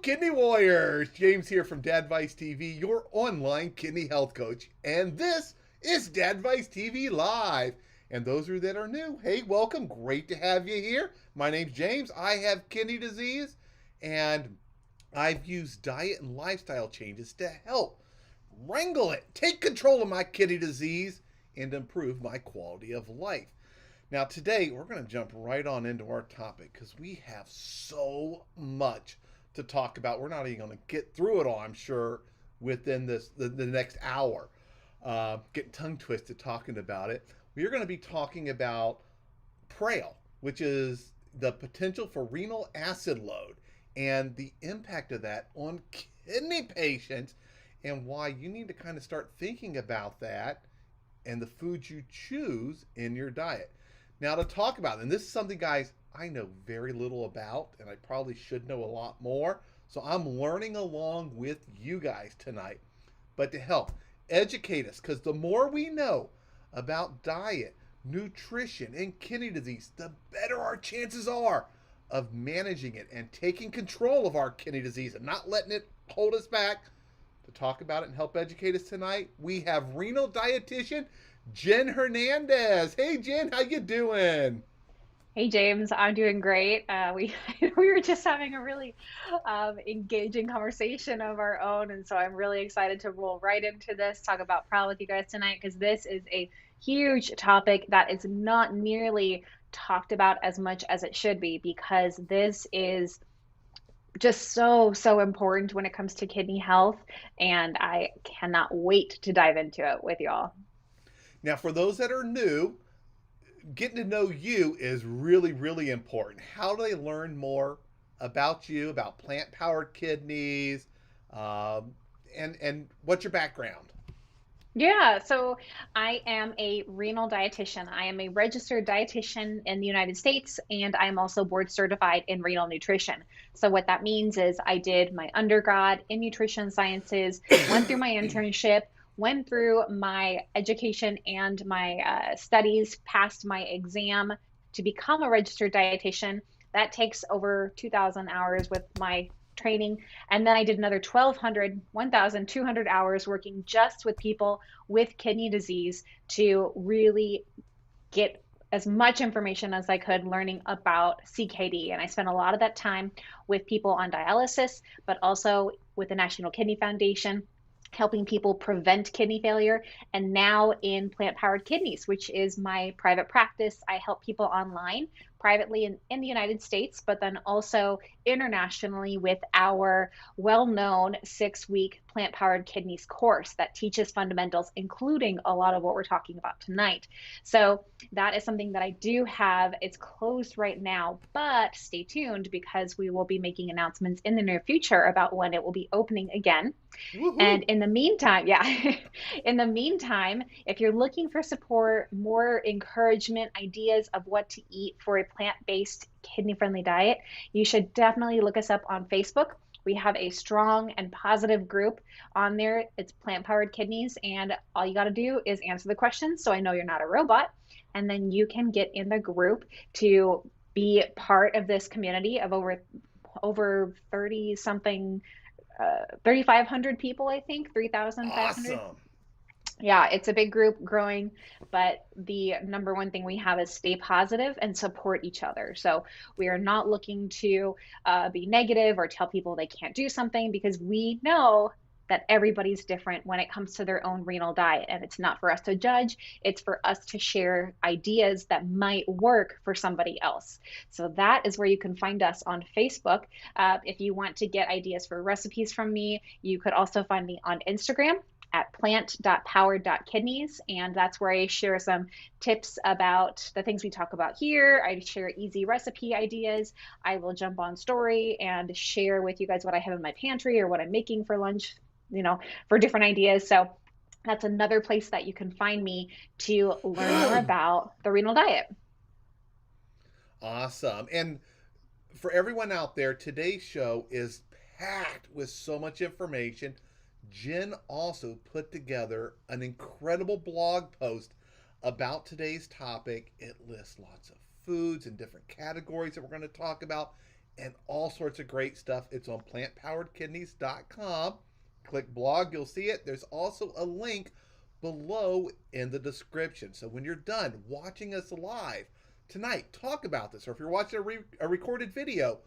Kidney Warriors! James here from Dadvice TV, your online kidney health coach. And this is Dadvice TV Live. And those of you that are new, hey, welcome. Great to have you here. My name's James. I have kidney disease, and I've used diet and lifestyle changes to help wrangle it, take control of my kidney disease, and improve my quality of life. Now, today, we're going to jump right on into our topic because we have so much to talk about. We're not even going to get through it all, I'm sure, within the next hour. Getting tongue twisted talking about it. We are going to be talking about PRAL, which is the potential for renal acid load and the impact of that on kidney patients and why you need to kind of start thinking about that and the foods you choose in your diet. Now, to talk about it, and this is something, guys, I know very little about, and I probably should know a lot more. So I'm learning along with you guys tonight. But to help educate us, because the more we know about diet, nutrition, and kidney disease, the better our chances are of managing it and taking control of our kidney disease and not letting it hold us back. To talk about it and help educate us tonight, we have renal dietitian Jen Hernandez. Hey, Jen, how you doing? Hey James, I'm doing great. We were just having a really engaging conversation of our own, and so I'm really excited to roll right into this, talk about PRAL with you guys tonight, because this is a huge topic that is not nearly talked about as much as it should be, because this is just so important when it comes to kidney health, and I cannot wait to dive into it with y'all. Now, for those that are new, getting to know you is really, really important. How do they learn more about you, about plant-powered kidneys, um, and what's your background? Yeah, so I am a renal dietitian. I am a registered dietitian in the United States, and I am also board certified in renal nutrition. So, what that means is I did my undergrad in nutrition sciences, went through my internship, went through my education and my studies, passed my exam to become a registered dietitian. That takes over 2,000 hours with my training. And then I did another 1,200 hours working just with people with kidney disease to really get as much information as I could learning about CKD. And I spent a lot of that time with people on dialysis, but also with the National Kidney Foundation, helping people prevent kidney failure, and now in plant powered kidneys, which is my private practice. I help people online privately in the United States, but then also internationally with our well known 6-week plant powered kidneys course that teaches fundamentals, including a lot of what we're talking about tonight. So that is something that I do have. It's closed right now, but stay tuned because we will be making announcements in the near future about when it will be opening again. And Woohoo! in the meantime, yeah, in the meantime, if you're looking for support, more encouragement, ideas of what to eat for a plant-based, kidney-friendly diet, you should definitely look us up on Facebook. We have a strong and positive group on there. It's Plant Powered Kidneys, and all you got to do is answer the questions so I know you're not a robot. And then you can get in the group to be part of this community of over 30 something 3,500 people, I think, 3,500. Awesome. Yeah, it's a big group growing, but the number one thing we have is stay positive and support each other. So we are not looking to be negative or tell people they can't do something because we know that everybody's different when it comes to their own renal diet. And it's not for us to judge, it's for us to share ideas that might work for somebody else. So that is where you can find us on Facebook. If you want to get ideas for recipes from me, you could also find me on Instagram at plant.powered.kidneys. And that's where I share some tips about the things we talk about here. I share easy recipe ideas. I will jump on story and share with you guys what I have in my pantry or what I'm making for lunch, for different ideas. So that's another place that you can find me to learn more about the renal diet. Awesome. And for everyone out there, today's show is packed with so much information. Jen also put together an incredible blog post about today's topic. It lists lots of foods and different categories that we're going to talk about. and all sorts of great stuff. It's on plantpoweredkidneys.com. Click blog, you'll see it. There's also a link below in the description. So when you're done watching us live tonight, talk about this. Or if you're watching a recorded video,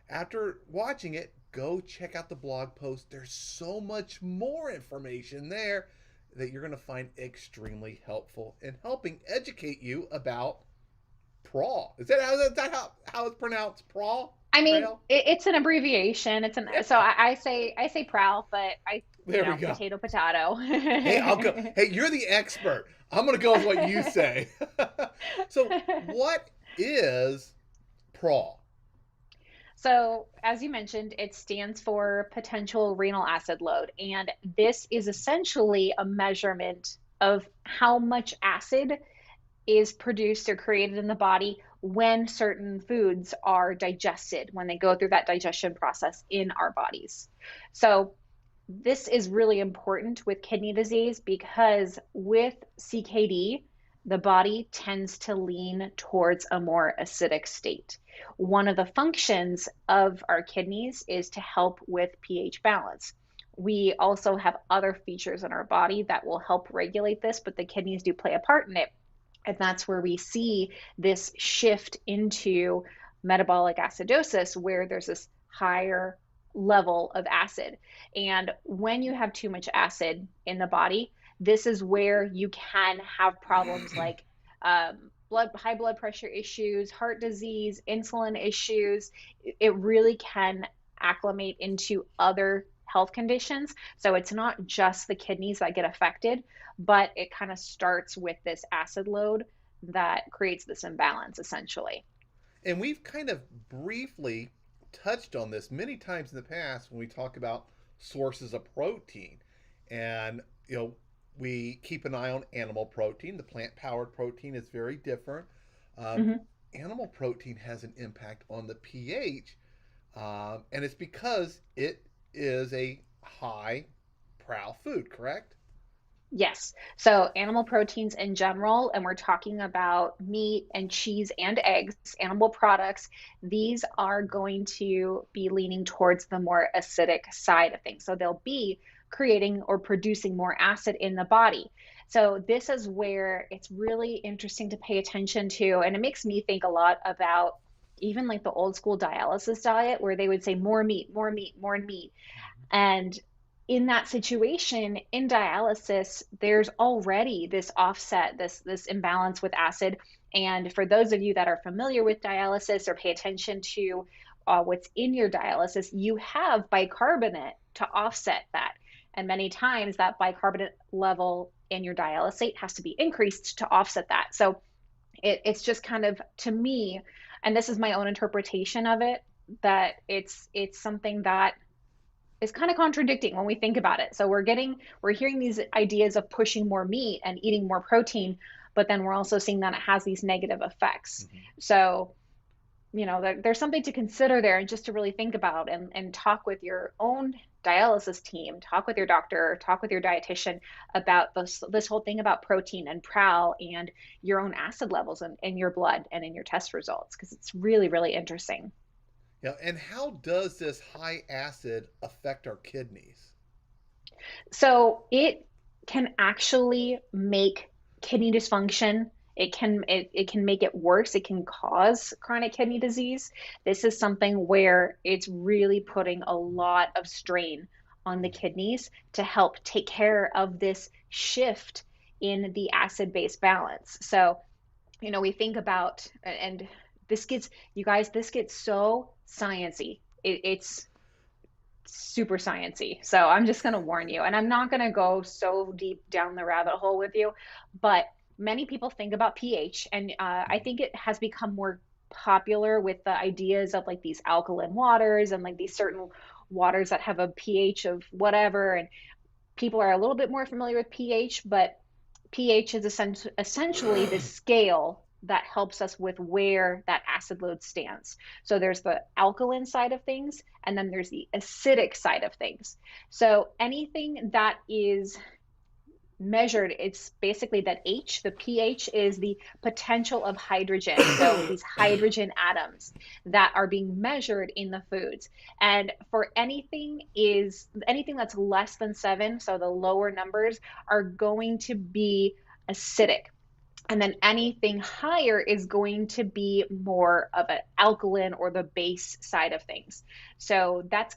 after watching it, go check out the blog post. There's so much more information there that you're going to find extremely helpful in helping educate you about PRAL. Is that how it's pronounced? PRAL? I mean, PRAL? it's an abbreviation. So I say prowl, but There we go. potato potato. Hey, I'll go. Hey, you're the expert. I'm going to go with what you say. So, what is PRAL? So, as you mentioned, it stands for potential renal acid load, and this is essentially a measurement of how much acid is produced or created in the body when certain foods are digested, when they go through that digestion process in our bodies. So, this is really important with kidney disease because with CKD, the body tends to lean towards a more acidic state. One of the functions of our kidneys is to help with pH balance. We also have other features in our body that will help regulate this, but the kidneys do play a part in it. And that's where we see this shift into metabolic acidosis, where there's this higher level of acid. And when you have too much acid in the body, this is where you can have problems like high blood pressure issues, heart disease, insulin issues. It really can acclimate into other health conditions. So it's not just the kidneys that get affected, but it kind of starts with this acid load that creates this imbalance essentially. And we've kind of briefly touched on this many times in the past when we talk about sources of protein. And, we keep an eye on animal protein. The plant-powered protein is very different. Mm-hmm. Animal protein has an impact on the pH, and it's because it is a high PRAL food, correct? Yes. So animal proteins in general, and we're talking about meat and cheese and eggs, animal products, these are going to be leaning towards the more acidic side of things. So they'll be creating or producing more acid in the body. So this is where it's really interesting to pay attention to. And it makes me think a lot about even like the old school dialysis diet where they would say more meat, more meat, more meat. And in that situation, in dialysis, there's already this offset, this imbalance with acid. And for those of you that are familiar with dialysis or pay attention to what's in your dialysis, you have bicarbonate to offset that. And many times that bicarbonate level in your dialysate has to be increased to offset that. So it's just kind of, to me, and this is my own interpretation of it, that it's something that is kind of contradicting when we think about it. So we're hearing these ideas of pushing more meat and eating more protein, but then we're also seeing that it has these negative effects. Mm-hmm. So, there's something to consider there and just to really think about and talk with your own dialysis team, talk with your doctor, talk with your dietitian about this whole thing about protein and PRAL and your own acid levels in your blood and in your test results, because it's really, really interesting. Yeah, and how does this high acid affect our kidneys? So it can actually make kidney dysfunction. It can make it worse. It can cause chronic kidney disease. This is something where it's really putting a lot of strain on the kidneys to help take care of this shift in the acid-base balance. So, we think about, and this gets so sciencey. It's super sciencey. So I'm just going to warn you, and I'm not going to go so deep down the rabbit hole with you, but many people think about pH, and I think it has become more popular with the ideas of like these alkaline waters and like these certain waters that have a pH of whatever, and people are a little bit more familiar with pH, but pH is essentially the scale that helps us with where that acid load stands. So there's the alkaline side of things, and then there's the acidic side of things. So anything that is measured, it's basically that H, the pH is the potential of hydrogen. So these hydrogen atoms that are being measured in the foods. And for anything that's less than 7, so the lower numbers are going to be acidic. And then anything higher is going to be more of an alkaline or the base side of things. So that's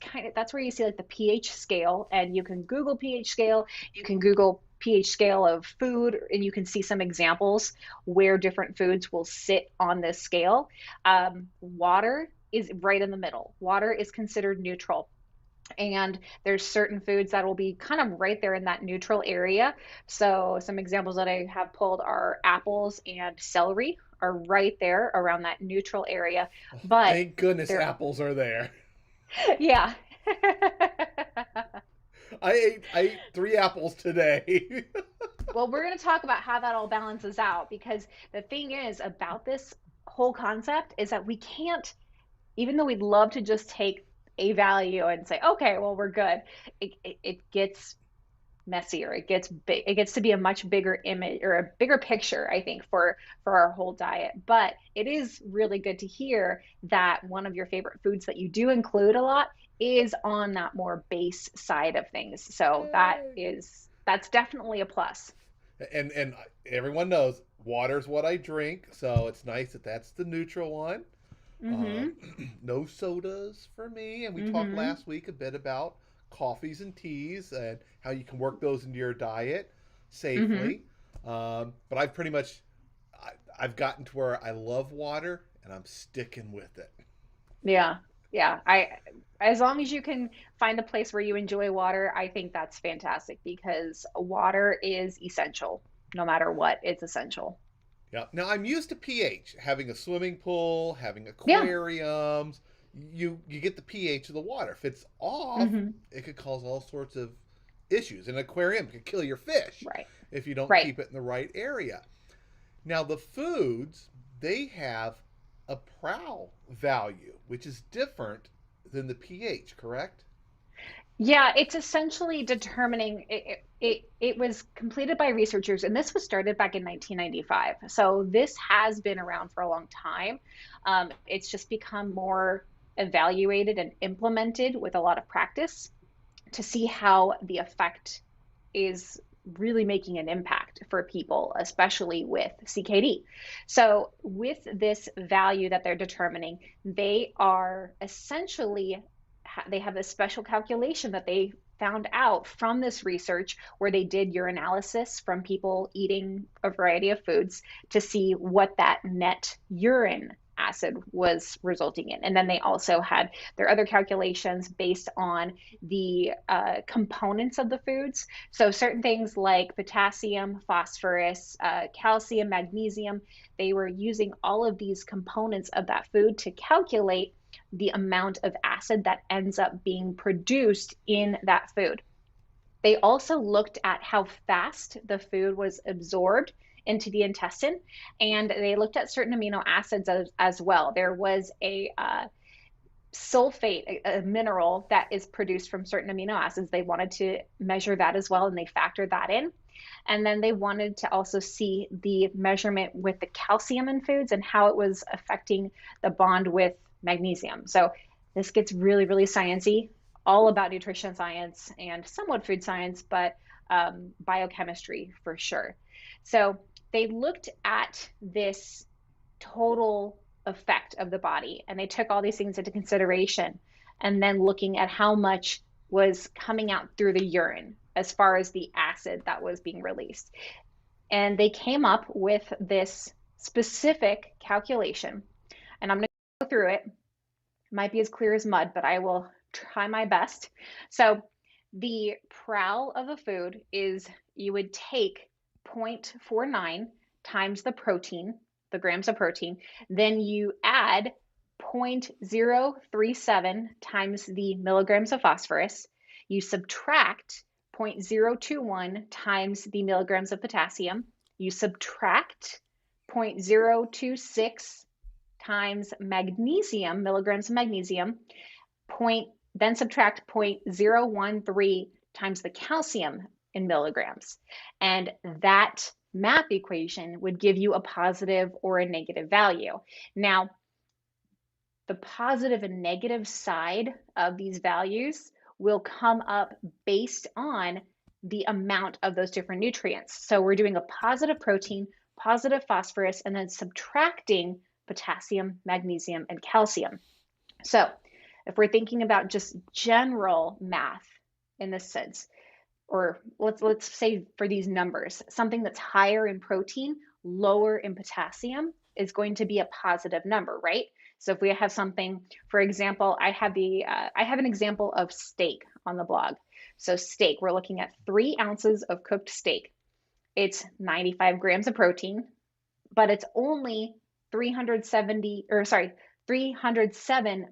where you see like the pH scale, and you can Google pH scale, you can Google pH scale of food, and you can see some examples where different foods will sit on this scale. Water is right in the middle. Water is considered neutral. And there's certain foods that will be kind of right there in that neutral area. So some examples that I have pulled are apples and celery are right there around that neutral area. But Thank goodness they're, apples are there. yeah. I ate 3 apples today. Well, we're going to talk about how that all balances out, because the thing is about this whole concept is that we can't, even though we'd love to just take a value and say, okay, well, we're good, it gets messier. It gets big. It gets to be a much bigger image or a bigger picture, I think, for our whole diet. But it is really good to hear that one of your favorite foods that you do include a lot is on that more base side of things. So Yay. that's definitely a plus. And everyone knows water's what I drink, so it's nice that that's the neutral one. Mm-hmm. No sodas for me. And we talked Mm-hmm. last week a bit about coffees and teas and how you can work those into your diet Mm-hmm. safely. But I've pretty much I've gotten to where I love water and I'm sticking with it. Yeah. Yeah. As long as you can find a place where you enjoy water, I think that's fantastic, because water is essential. No matter what, it's essential. Yeah. Now I'm used to pH, having a swimming pool, having Yeah. aquariums. You get the pH of the water. If it's off, Mm-hmm. it could cause all sorts of issues. An aquarium could kill your fish Right. if you don't Right. keep it in the right area. Now the foods, they have a PRAL value, which is different than the pH, correct? Yeah, it's essentially determining it was completed by researchers, and this was started back in 1995. So this has been around for a long time. It's just become more evaluated and implemented with a lot of practice to see how the effect is really making an impact for people, especially with CKD. So, with this value that they're determining, they are essentially, they have a special calculation that they found out from this research where they did urinalysis from people eating a variety of foods to see what that net urine acid was resulting in. And then they also had their other calculations based on the components of the foods. So certain things like potassium, phosphorus, calcium, magnesium, they were using all of these components of that food to calculate the amount of acid that ends up being produced in that food. They also looked at how fast the food was absorbed into the intestine, and they looked at certain amino acids as well. There was a sulfate, a mineral that is produced from certain amino acids. They wanted to measure that as well, and they factored that in. And then they wanted to also see the measurement with the calcium in foods and how it was affecting the bond with magnesium. So this gets really, really sciencey, all about nutrition science and somewhat food science, but biochemistry for sure. So they looked at this total effect of the body, and they took all these things into consideration, and then looking at how much was coming out through the urine as far as the acid that was being released. And they came up with this specific calculation, and I'm going to go through it. It might be as clear as mud, but I will try my best. So the PRAL of a food is, you would take 0.49 times the protein, the grams of protein, then you add 0.037 times the milligrams of phosphorus, you subtract 0.021 times the milligrams of potassium, you subtract 0.026 times magnesium, milligrams of magnesium, then subtract 0.013 times the calcium, in milligrams. And that math equation would give you a positive or a negative value. Now, the positive and negative side of these values will come up based on the amount of those different nutrients. So we're doing a positive protein, positive phosphorus, and then subtracting potassium, magnesium, and calcium. So if we're thinking about just general math in this sense, or let's say for these numbers, something that's higher in protein, lower in potassium is going to be a positive number, right? So if we have something, for example, I have an example of steak on the blog. So steak, we're looking at 3 ounces of cooked steak. It's 95 grams of protein, but it's only 307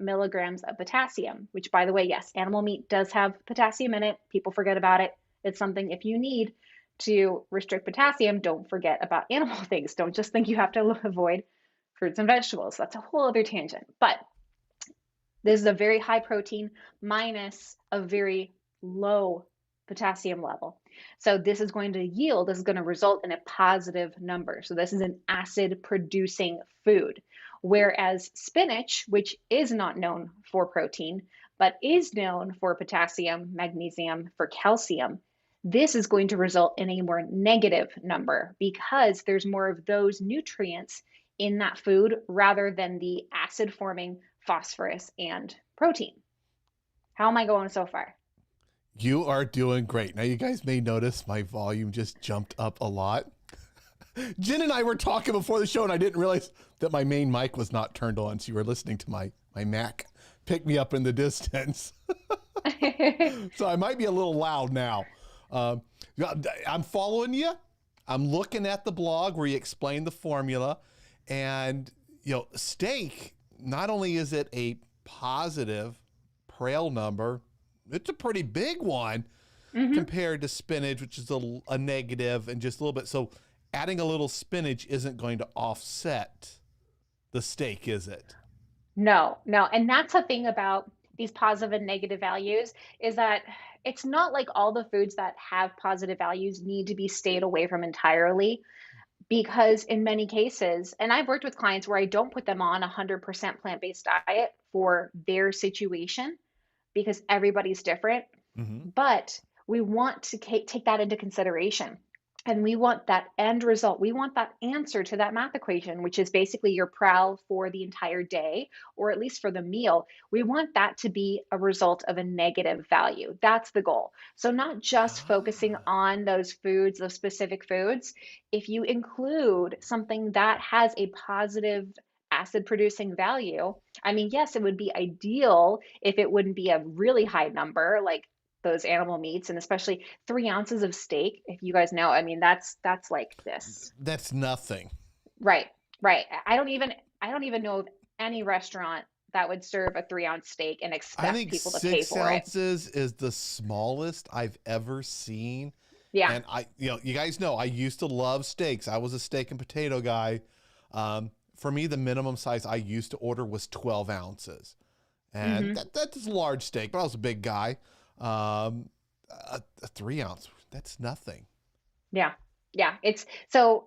milligrams of potassium, which, by the way, yes, animal meat does have potassium in it. People forget about it. It's something, if you need to restrict potassium, don't forget about animal things. Don't just think you have to avoid fruits and vegetables. That's a whole other tangent. But this is a very high protein minus a very low potassium level. So this is going to result in a positive number. So this is an acid producing food. Whereas spinach, which is not known for protein, but is known for potassium, magnesium, for calcium, this is going to result in a more negative number because there's more of those nutrients in that food rather than the acid forming phosphorus and protein. How am I going so far? You are doing great. Now, you guys may notice my volume just jumped up a lot. Jen and I were talking before the show, and I didn't realize that my main mic was not turned on. So you were listening to my Mac pick me up in the distance. So I might be a little loud now. I'm following you. I'm looking at the blog where you explain the formula. And, steak, not only is it a positive PRAL number, it's a pretty big one compared to spinach, which is a negative and just a little bit. So adding a little spinach isn't going to offset the steak, is it? No, no. And that's the thing about these positive and negative values is that it's not like all the foods that have positive values need to be stayed away from entirely. Because in many cases, and I've worked with clients where I don't put them on a 100% plant-based diet for their situation because everybody's different, but we want to take that into consideration. And we want that end result. We want that answer to that math equation, which is basically your PRAL for the entire day, or at least for the meal. We want that to be a result of a negative value. That's the goal. So not just focusing on those foods, those specific foods. If you include something that has a positive acid producing value, I mean, yes, it would be ideal if it wouldn't be a really high number, like those animal meats, and especially 3 ounces of steak. If you guys know, I mean, that's like this. That's nothing. Right, right. I don't even know of any restaurant that would serve a 3 ounce steak and I expect think people to pay 6 for it. ounces is the smallest I've ever seen. Yeah. And you guys know, I used to love steaks. I was a steak and potato guy. For me, the minimum size I used to order was 12 ounces. And that's a large steak, but I was a big guy. A 3 ounce, that's nothing. Yeah. Yeah. So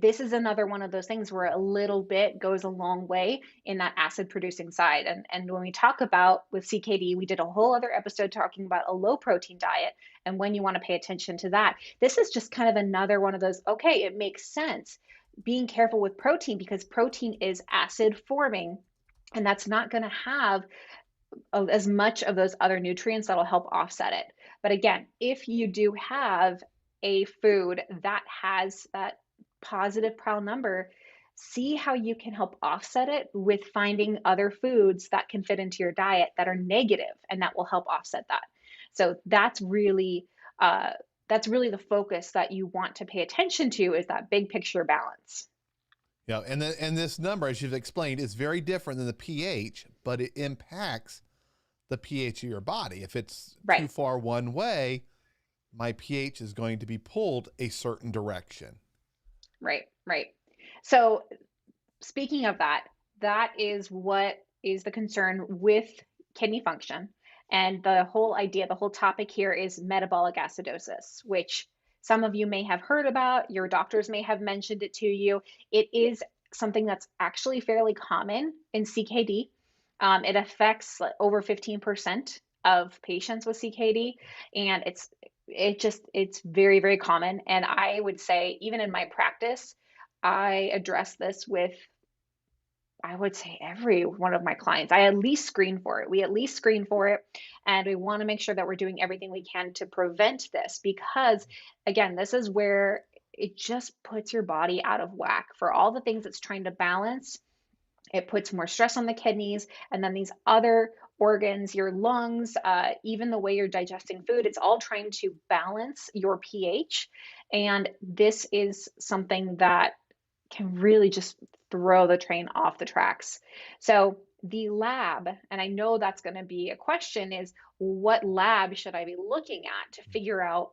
this is another one of those things where a little bit goes a long way in that acid producing side. And when we talk about with CKD, we did a whole other episode talking about a low protein diet and when you want to pay attention to that. This is just kind of another one of those, okay, it makes sense being careful with protein because protein is acid forming and that's not going to have as much of those other nutrients that'll help offset it. But again, if you do have a food that has that positive PRAL number, see how you can help offset it with finding other foods that can fit into your diet that are negative and that will help offset that. So that's really the focus that you want to pay attention to is that big picture balance. Yeah, and this number, as you've explained, is very different than the pH, but it impacts the pH of your body. If it's too far one way, my pH is going to be pulled a certain direction. Right, right. So speaking of that, that is what is the concern with kidney function. And the whole idea, the whole topic here is metabolic acidosis, which some of you may have heard about, your doctors may have mentioned it to you. It is something that's actually fairly common in CKD. It affects over 15% of patients with CKD, and it's very, very common. And I would say, even in my practice, I address this with, I would say, every one of my clients. I at least screen for it. We at least screen for it. And we want to make sure that we're doing everything we can to prevent this because, again, this is where it just puts your body out of whack for all the things it's trying to balance. It puts more stress on the kidneys, and then these other organs, your lungs, even the way you're digesting food, it's all trying to balance your pH. And this is something that can really just throw the train off the tracks. So the lab, and I know that's going to be a question, is what lab should I be looking at to figure out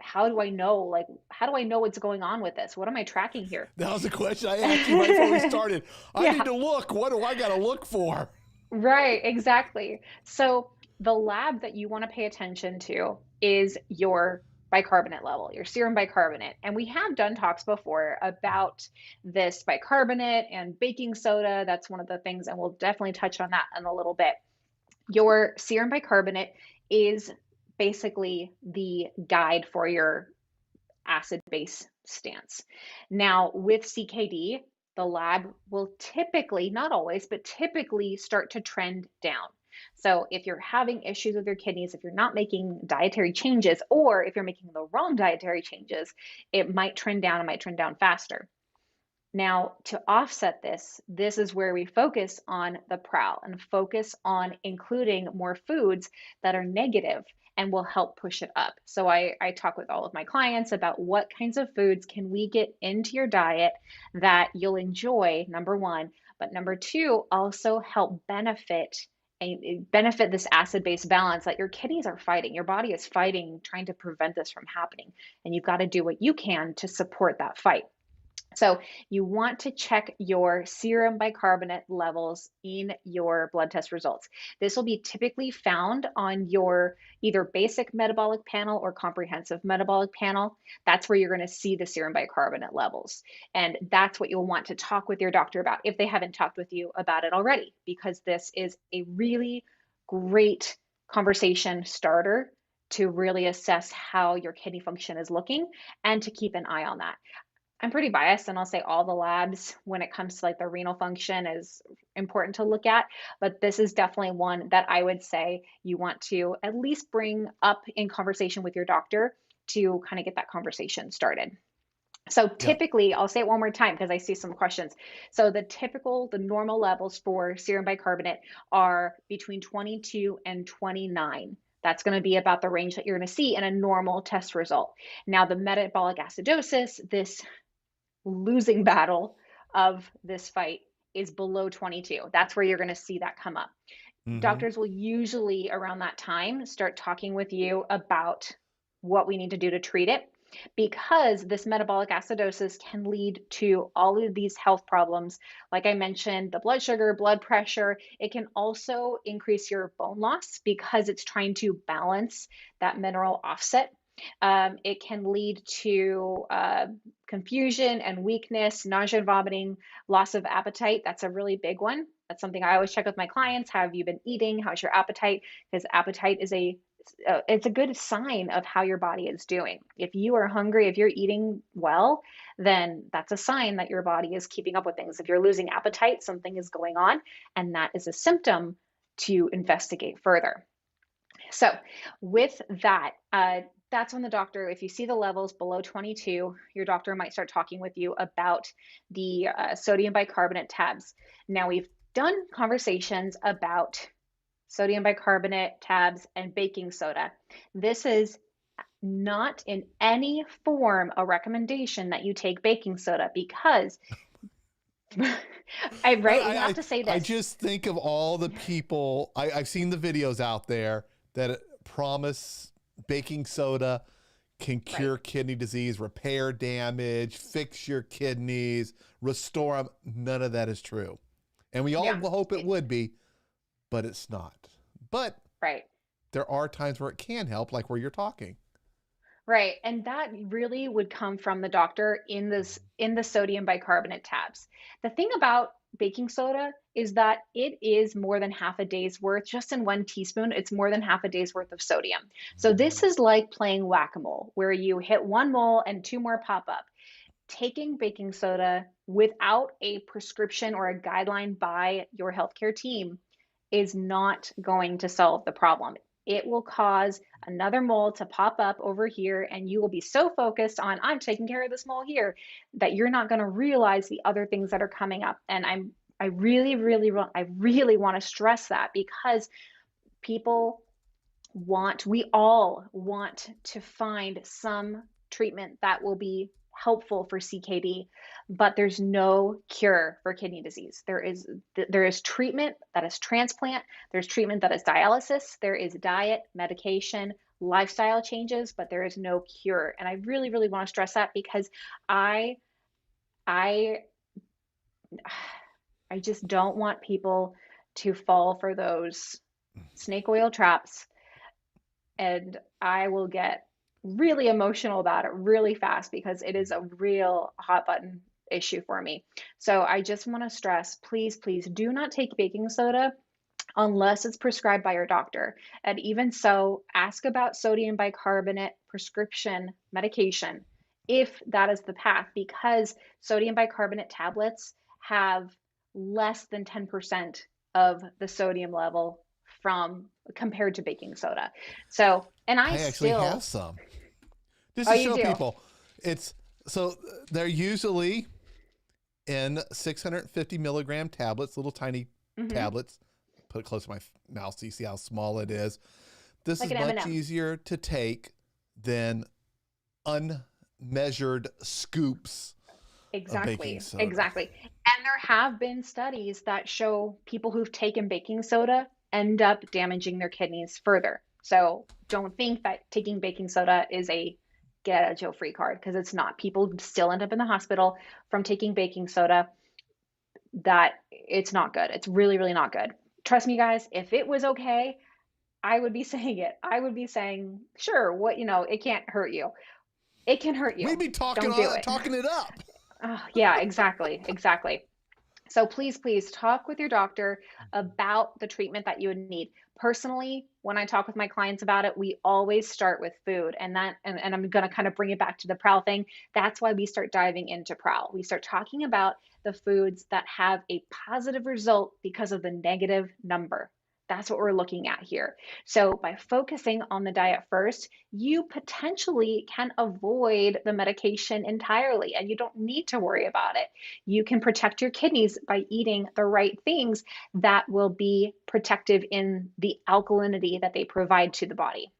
how do I know, like, how do I know what's going on with this? What am I tracking here? That was a question I asked you right before we started. I Yeah. need to look. What do I got to look for? Right, exactly. So the lab that you want to pay attention to is your bicarbonate level, your serum bicarbonate. And we have done talks before about this bicarbonate and baking soda. That's one of the things, and we'll definitely touch on that in a little bit. Your serum bicarbonate is basically the guide for your acid base stance. Now, with CKD, the lab will typically, not always, but typically start to trend down. So if you're having issues with your kidneys, if you're not making dietary changes, or if you're making the wrong dietary changes, it might trend down, it might trend down faster. Now, to offset this, this is where we focus on the PRAL and focus on including more foods that are negative and will help push it up. So I talk with all of my clients about what kinds of foods can we get into your diet that you'll enjoy, number one, but number two, also help benefit this acid-base balance that your kidneys are fighting. Your body is fighting, trying to prevent this from happening. And you've got to do what you can to support that fight. So you want to check your serum bicarbonate levels in your blood test results. This will be typically found on your either basic metabolic panel or comprehensive metabolic panel. That's where you're going to see the serum bicarbonate levels. And that's what you'll want to talk with your doctor about if they haven't talked with you about it already, because this is a really great conversation starter to really assess how your kidney function is looking and to keep an eye on that. I'm pretty biased and I'll say all the labs when it comes to like the renal function is important to look at, but this is definitely one that I would say you want to at least bring up in conversation with your doctor to kind of get that conversation started. So Yep. typically, I'll say it one more time because I see some questions. So the normal levels for serum bicarbonate are between 22 and 29. That's going to be about the range that you're going to see in a normal test result. Now, the metabolic acidosis, this losing battle of this fight, is below 22. That's where you're going to see that come up. Mm-hmm. Doctors will usually around that time start talking with you about what we need to do to treat it because this metabolic acidosis can lead to all of these health problems. Like I mentioned, the blood sugar, blood pressure. It can also increase your bone loss because it's trying to balance that mineral offset. It can lead to confusion and weakness, nausea and vomiting, loss of appetite. That's a really big one. That's something I always check with my clients. How have you been eating? How's your appetite? Because appetite is it's a good sign of how your body is doing. If you are hungry, if you're eating well, then that's a sign that your body is keeping up with things. If you're losing appetite, something is going on, and that is a symptom to investigate further. So with that, that's when the doctor, if you see the levels below 22, your doctor might start talking with you about the sodium bicarbonate tabs. Now, we've done conversations about sodium bicarbonate tabs and baking soda. This is not in any form a recommendation that you take baking soda because I have to say I this. just think of all the people I've seen the videos out there that promise baking soda can Right. cure kidney disease, repair damage, fix your kidneys, restore them. None of that is true. And we all Yeah. hope it would be, but it's not. But Right. there are times where it can help, like where you're talking. Right. And that really would come from the doctor in the sodium bicarbonate tabs. The thing about baking soda is that it is more than half a day's worth. Just in 1 teaspoon, it's more than half a day's worth of sodium. So this is like playing whack-a-mole, where you hit one mole and two more pop up. Taking baking soda without a prescription or a guideline by your healthcare team is not going to solve the problem. It will cause another mole to pop up over here, and you will be so focused on, I'm taking care of this mole here, that you're not going to realize the other things that are coming up. And I really want to stress that, because people we all want to find some treatment that will be helpful for CKD, but there's no cure for kidney disease. There is treatment that is transplant, there's treatment that is dialysis, there is diet, medication, lifestyle changes, but there is no cure. And I really want to stress that, because I I I just don't want people to fall for those snake oil traps, and I will get really emotional about it really fast, because it is a real hot button issue for me. So I just want to stress, please, please do not take baking soda unless it's prescribed by your doctor. And even so, ask about sodium bicarbonate prescription medication if that is the path, because sodium bicarbonate tablets have less than 10% of the sodium level from compared to baking soda. So, and I I actually have still, some. Just oh, to you show do? people, it's so they're usually in 650 milligram tablets, little tiny Hmm. tablets. Put it close to my mouth so you see how small it is. This Like is an much M&M. easier to take than unmeasured scoops of baking Exactly, soda. exactly. And there have been studies that show people who've taken baking soda end up damaging their kidneys further. So don't think that taking baking soda is a get out of jail free card, because it's not. People still end up in the hospital from taking baking soda. That it's not good. It's really not good. Trust me, guys, if it was okay, I would be saying it. I would be saying, sure, it can't hurt you. It can hurt We'd you. be talking Don't do it. talking it up. Oh, yeah, exactly, exactly. So please, please talk with your doctor about the treatment that you would need. Personally, when I talk with my clients about it, we always start with food. And I'm going to kind of bring it back to the PRAL thing. That's why we start diving into PRAL. We start talking about the foods that have a positive result because of the negative number. That's what we're looking at here. So by focusing on the diet first, you potentially can avoid the medication entirely, and you don't need to worry about it. You can protect your kidneys by eating the right things that will be protective in the alkalinity that they provide to the body.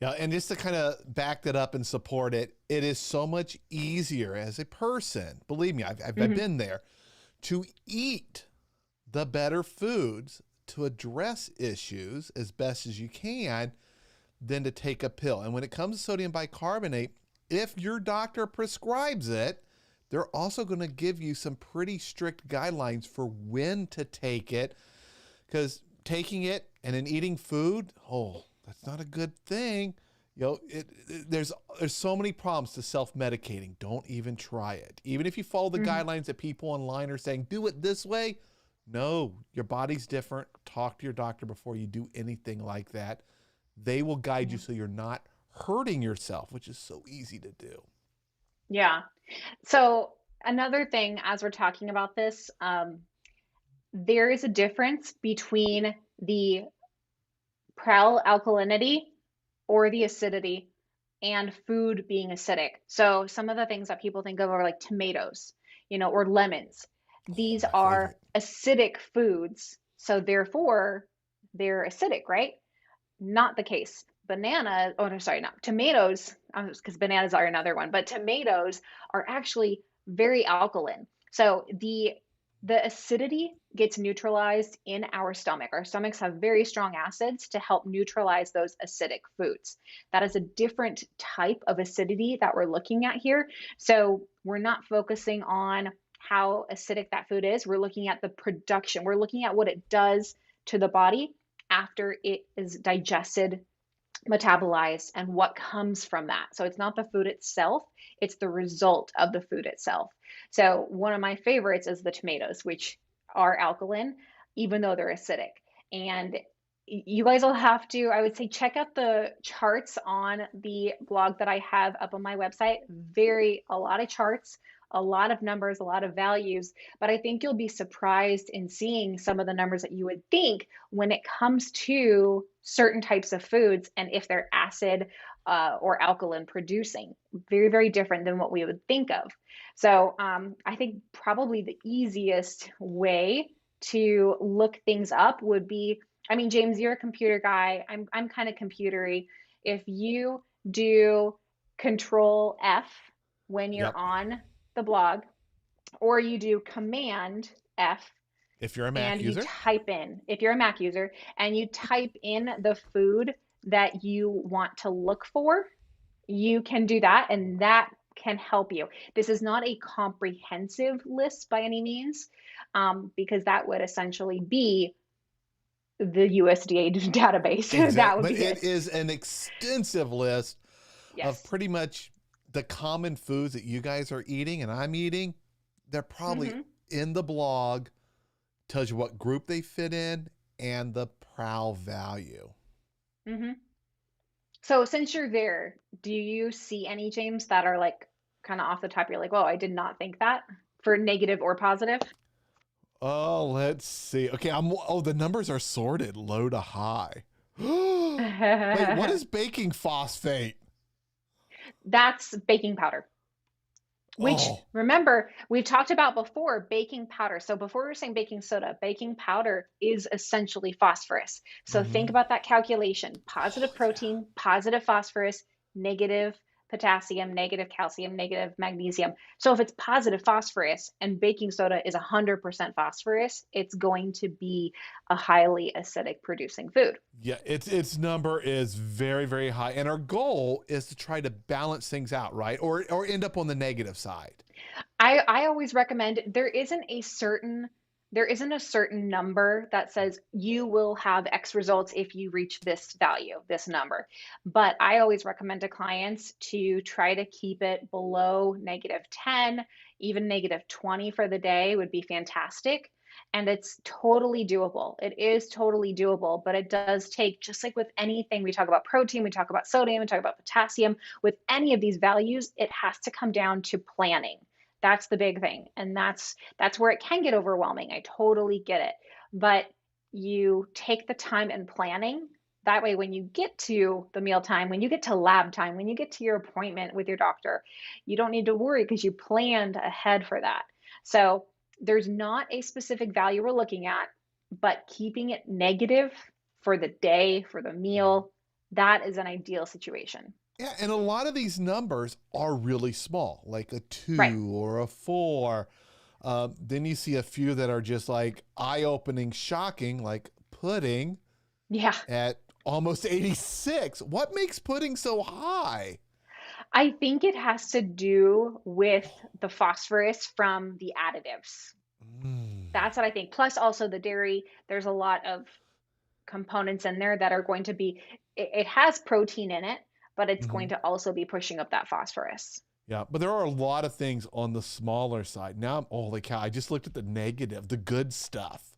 Yeah, and just to kind of back that up and support it, it is so much easier as a person, believe me, I've Hmm. been there, to eat the better foods to address issues as best as you can than to take a pill. And when it comes to sodium bicarbonate, if your doctor prescribes it, they're also going to give you some pretty strict guidelines for when to take it, because taking it and then eating food, oh, that's not a good thing. There's so many problems to self-medicating. Don't even try it. Even if you follow the Hmm. guidelines that people online are saying, do it this way. No, your body's different. Talk to your doctor before you do anything like that. They will guide you so you're not hurting yourself, which is so easy to do. Yeah. So another thing, as we're talking about this, there is a difference between the PRAL alkalinity or the acidity and food being acidic. So some of the things that people think of are like tomatoes, or lemons. Oh, These my are favorite. acidic foods, so therefore they're acidic, right? Not the case. Banana, oh no, sorry, not tomatoes, because bananas are another one, but tomatoes are actually very alkaline. So the acidity gets neutralized in our stomach. Our stomachs have very strong acids to help neutralize those acidic foods. That is a different type of acidity that we're looking at here. So we're not focusing on how acidic that food is. We're looking at the production. We're looking at what it does to the body after it is digested, metabolized, and what comes from that. So it's not the food itself, it's the result of the food itself. So one of my favorites is the tomatoes, which are alkaline, even though they're acidic. And you guys will have to, I would say, check out the charts on the blog that I have up on my website. A lot of charts, a lot of numbers, a lot of values, but I think you'll be surprised in seeing some of the numbers that you would think when it comes to certain types of foods and if they're acid or alkaline producing. Very, very different than what we would think of. So I think probably the easiest way to look things up would be, I mean, James, you're a computer guy. I'm kind of computery. If you do Control F when you're Yep. on the blog, or you do Command F If you're a Mac and you user. type in, if you're a Mac user, and you type in the food that you want to look for, you can do that, and that can help you. This is not a comprehensive list by any means, because that would essentially be the USDA database. That Exactly. would But be it it. is an extensive list of Yes. pretty much the common foods that you guys are eating and I'm eating. They're probably Hmm. in the blog, tells you what group they fit in and the PRAL value. Hmm. So since you're there, do you see any, James, that are like kind of off the top? You're like, whoa, I did not think that, for negative or positive. Oh, let's see. Okay, the numbers are sorted low to high. Wait, what is baking phosphate? That's baking powder. Which, Oh, remember, we've talked about before, baking powder. So before we were saying baking soda, baking powder is essentially phosphorus. So think mm-hmm. about that calculation: positive Oh, yeah. protein, positive phosphorus, negative potassium, negative calcium, negative magnesium. So if it's positive phosphorus and baking soda is 100% phosphorus, it's going to be a highly acidic producing food. Yeah, its number is very, very high. And our goal is to try to balance things out, right? Or end up on the negative side. I always recommend, there isn't a certain number that says you will have X results if you reach this value, this number. But I always recommend to clients to try to keep it below -10, even -20 for the day would be fantastic. And it's totally doable. It is totally doable, but it does take, just like with anything, we talk about protein, we talk about sodium, we talk about potassium, with any of these values, it has to come down to planning. That's the big thing. And that's where it can get overwhelming. I totally get it. But you take the time and planning. That way, when you get to the meal time, when you get to lab time, when you get to your appointment with your doctor, you don't need to worry because you planned ahead for that. So there's not a specific value we're looking at, but keeping it negative for the day, for the meal, that is an ideal situation. Yeah, and a lot of these numbers are really small, like a Right. 2 or a 4. Then you see a few that are just like eye-opening, shocking, like pudding Yeah. at almost 86. What makes pudding so high? I think it has to do with the phosphorus from the additives. Mm. That's what I think. Plus, also the dairy, there's a lot of components in there that are going to be, it has protein in it, but it's Hmm. going to also be pushing up that phosphorus. Yeah, but there are a lot of things on the smaller side. Now, holy cow, I just looked at the negative, the good stuff,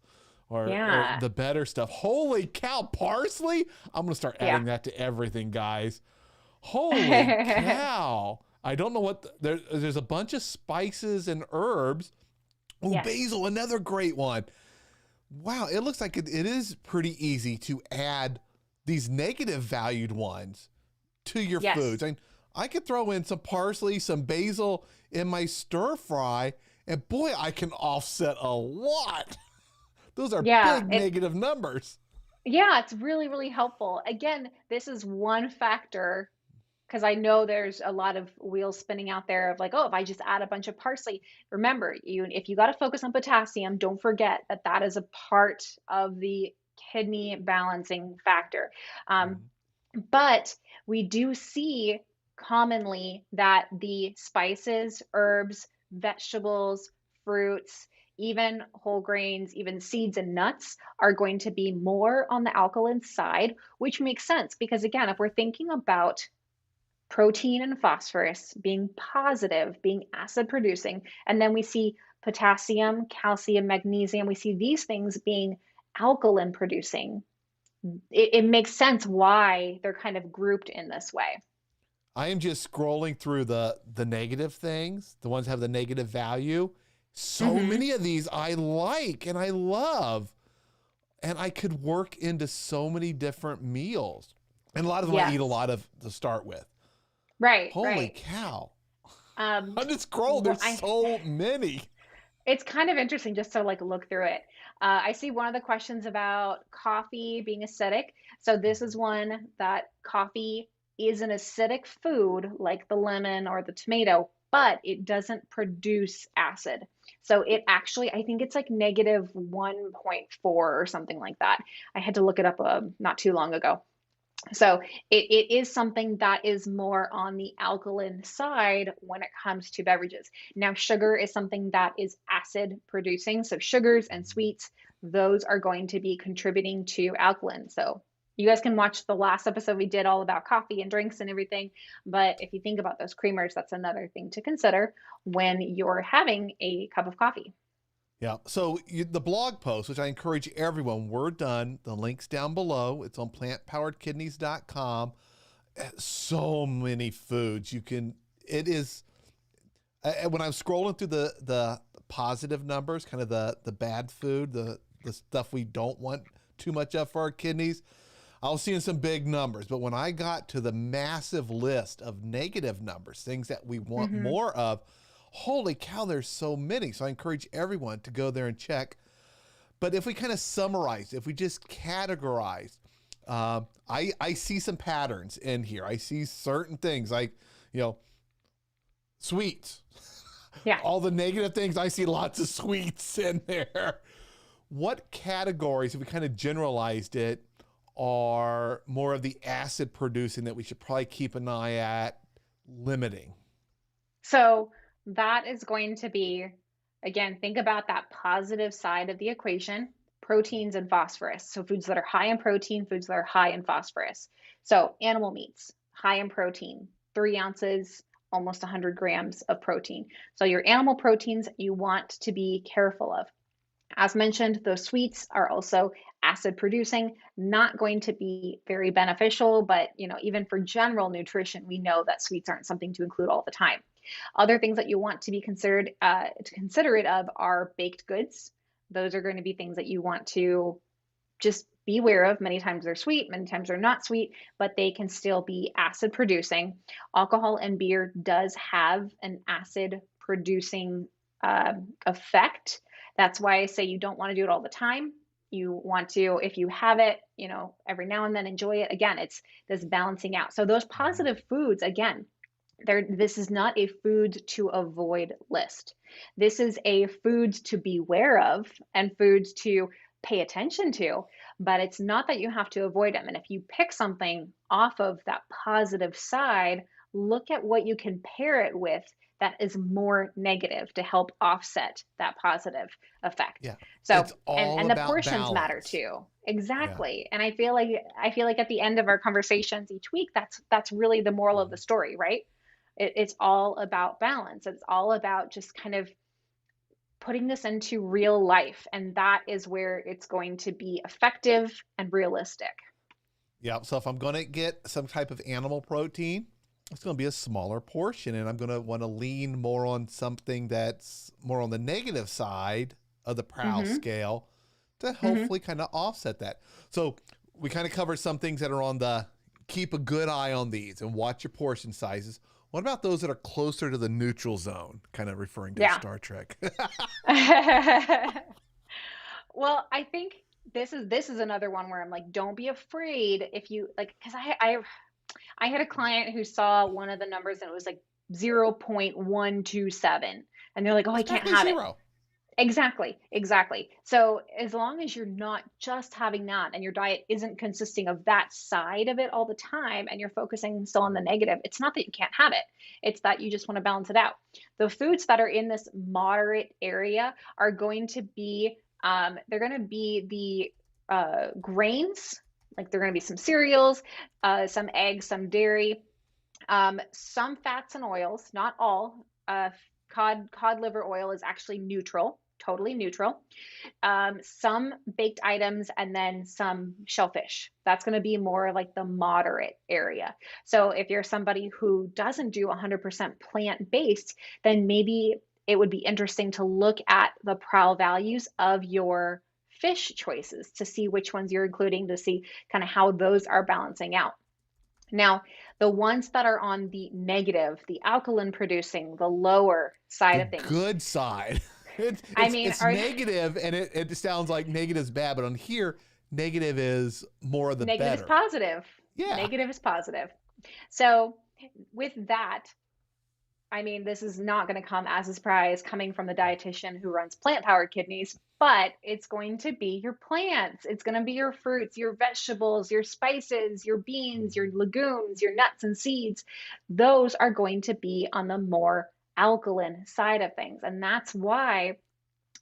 or Yeah. the better stuff. Holy cow, parsley? I'm going to start Yeah. adding that to everything, guys. Holy cow. I don't know what, there's a bunch of spices and herbs. Oh, Yes. basil, another great one. Wow, it looks like it is pretty easy to add these negative valued ones to your Yes. foods. I could throw in some parsley, some basil in my stir fry, and boy, I can offset a lot. Those are Yeah. big negative numbers. Yeah, it's really, really helpful. Again, this is one factor, because I know there's a lot of wheels spinning out there of like, oh, if I just add a bunch of parsley. Remember, if you got to focus on potassium, don't forget that that is a part of the kidney balancing factor. Um, Mhm. but we do see commonly that the spices, herbs, vegetables, fruits, even whole grains, even seeds and nuts are going to be more on the alkaline side, which makes sense because, again, if we're thinking about protein and phosphorus being positive, being acid producing, and then we see potassium, calcium, magnesium, we see these things being alkaline producing. It makes sense why they're kind of grouped in this way. I am just scrolling through the negative things, the ones that have the negative value. So Mm-hmm. many of these I like and I love, and I could work into so many different meals. And a lot of them I eat a Yes. lot of to start with. Right, Holy right. cow. Um, I'm just scrolling. There's I so many. It's kind of interesting just to like look through it. I see one of the questions about coffee being acidic. So this is one that coffee is an acidic food like the lemon or the tomato, but it doesn't produce acid. So it actually, I think it's like negative 1.4 or something like that. I had to look it up not too long ago. So it is something that is more on the alkaline side when it comes to beverages. Now, sugar is something that is acid producing. So sugars and sweets, those are going to be contributing to alkaline. So you guys can watch the last episode we did all about coffee and drinks and everything. But if you think about those creamers, that's another thing to consider when you're having a cup of coffee. Yeah. So the blog post, which I encourage everyone, we're done. The link's down below. It's on plantpoweredkidneys.com. So many foods you can. It is. When I'm scrolling through the positive numbers, kind of the bad food, the stuff we don't want too much of for our kidneys, I was seeing some big numbers. But when I got to the massive list of negative numbers, things that we want Mm-hmm. more of, holy cow, there's so many. So I encourage everyone to go there and check. But if we kind of summarize, if we just categorize, I see some patterns in here. I see certain things like, you know, sweets. Yeah. All the negative things, I see lots of sweets in there. What categories, if we kind of generalized it, are more of the acid producing that we should probably keep an eye at limiting? So that is going to be, again, think about that positive side of the equation, proteins and phosphorus. So foods that are high in protein, foods that are high in phosphorus. So animal meats, high in protein, 3 ounces, almost 100 grams of protein. So your animal proteins you want to be careful of. As mentioned, those sweets are also acid producing, not going to be very beneficial, but even for general nutrition, we know that sweets aren't something to include all the time. Other things that you want to be considerate of are baked goods. Those are going to be things that you want to just be aware of. Many times they're sweet, many times they're not sweet, but they can still be acid producing. Alcohol and beer does have an acid producing effect. That's why I say you don't want to do it all the time. You want to, if you have it, every now and then enjoy it. Again, it's this balancing out. So those positive foods, again, this is not a food to avoid list. This is a food to beware of and foods to pay attention to, but it's not that you have to avoid them. And if you pick something off of that positive side, look at what you can pair it with that is more negative to help offset that positive effect. Yeah. So, It's and all and the about portions matter balance. too. Yeah. Exactly. And I feel like at the end of our conversations each week, that's really the moral of the story, right? It's all about balance. It's all about just kind of putting this into real life. And that is where it's going to be effective and realistic. Yeah. So if I'm going to get some type of animal protein, it's going to be a smaller portion, and I'm going to want to lean more on something that's more on the negative side of the PRAL Mm-hmm. scale to Mm-hmm. hopefully kind of offset that. So we kind of covered some things that are on the keep a good eye on these and watch your portion sizes. What about those that are closer to the neutral zone? Kind of referring to Yeah. Star Trek. Well, I think this is another one where I'm like, don't be afraid if you like, because I had a client who saw one of the numbers and it was like 0.127, and they're like, oh, I That's can't practically have it. zero. Exactly, exactly. So as long as you're not just having that and your diet isn't consisting of that side of it all the time and you're focusing still on the negative, it's not that you can't have it. It's that you just want to balance it out. The foods that are in this moderate area are going to be they're going to be the grains, like they're going to be some cereals, some eggs, some dairy, some fats and oils, not all. Cod liver oil is actually neutral, totally neutral. Some baked items, and then some shellfish. That's going to be more like the moderate area. So if you're somebody who doesn't do 100% plant-based, then maybe it would be interesting to look at the PRAL values of your fish choices to see which ones you're including, to see kind of how those are balancing out. Now, the ones that are on the negative, the alkaline producing, the lower side The of things. good side. It's I it's mean, it's are negative, and it sounds like negative is bad, but on here, negative is more of the negative is better. positive. Yeah. Negative is positive. So with that, I mean, this is not going to come as a surprise coming from the dietitian who runs plant powered kidneys, but it's going to be your plants. It's going to be your fruits, your vegetables, your spices, your beans, your legumes, your nuts and seeds. Those are going to be on the more alkaline side of things. And that's why